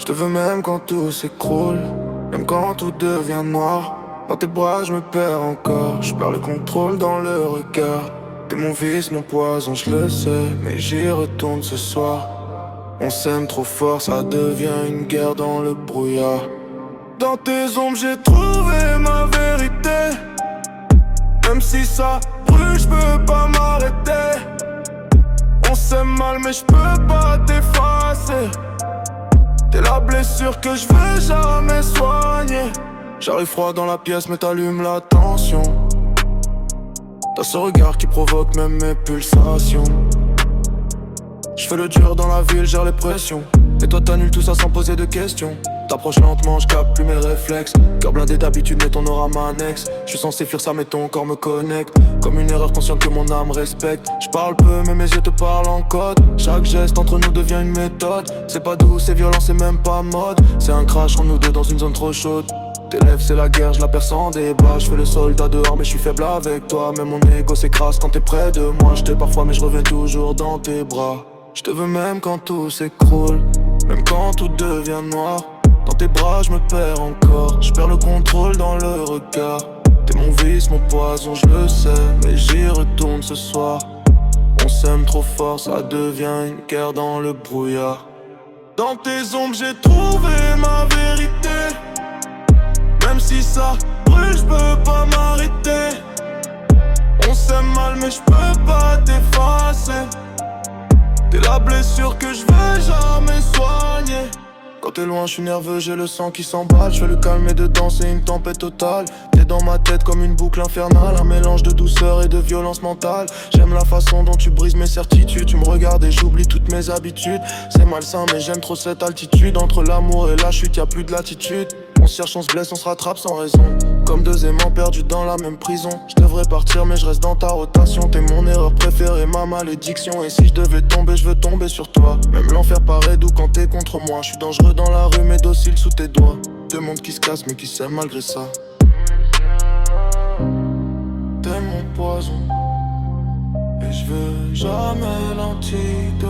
te veux même quand tout s'écroule, même quand tout devient noir. Dans tes bras je me perds encore, je perds le contrôle dans le regard. T'es mon vice, mon poison, je le sais, mais j'y retourne ce soir. On s'aime trop fort, ça devient une guerre dans le brouillard. Dans tes ombres j'ai trouvé ma vérité. Même si ça brûle, je peux pas m'arrêter. On s'aime mal mais je peux pas t'effacer. T'es la blessure que je veux jamais soigner. J'arrive froid dans la pièce mais t'allumes la tension. T'as ce regard qui provoque même mes pulsations. J'fais le dur dans la ville, gère les pressions. Et toi t'annules tout ça sans poser de questions. T'approches lentement, j'capte plus mes réflexes. Cœur blindé d'habitude mais ton aura m'annexe. J'suis censé fuir ça mais ton corps me connecte. Comme une erreur consciente que mon âme respecte. J'parle peu mais mes yeux te parlent en code. Chaque geste entre nous devient une méthode. C'est pas doux, c'est violent, c'est même pas mode. C'est un crash entre nous deux dans une zone trop chaude. Tes lèvres c'est la guerre, je la perce en débat. Je fais le soldat dehors mais je suis faible avec toi. Même mon ego s'écrase quand t'es près de moi. Je t'ai parfois mais je reviens toujours dans tes bras. Je te veux même quand tout s'écroule, même quand tout devient noir. Dans tes bras je me perds encore, je perds le contrôle dans le regard. T'es mon vice, mon poison, je le sais, mais j'y retourne ce soir. On s'aime trop fort, ça devient une guerre dans le brouillard. Dans tes ombres j'ai trouvé ma vérité. Même si ça brûle, je peux pas m'arrêter. On s'aime mal mais je peux pas t'effacer. T'es la blessure que je veux jamais soigner. Quand t'es loin, je suis nerveux, j'ai le sang qui s'emballe. Je fais le calme et dedans, c'est une tempête totale. T'es dans ma tête comme une boucle infernale. Un mélange de douceur et de violence mentale. J'aime la façon dont tu brises mes certitudes. Tu me regardes et j'oublie toutes mes habitudes. C'est malsain mais j'aime trop cette altitude. Entre l'amour et la chute, y'a plus de latitude. On se cherche, on se blesse, on se rattrape sans raison. Comme deux aimants perdus dans la même prison. Je devrais partir mais je reste dans ta rotation. T'es mon erreur préférée, ma malédiction. Et si je devais tomber, je veux tomber sur toi. Même l'enfer paraît doux quand t'es contre moi. Je suis dangereux dans la rue mais docile sous tes doigts. Deux mondes qui se cassent mais qui s'aiment malgré ça. T'es mon poison et je veux jamais l'antidote.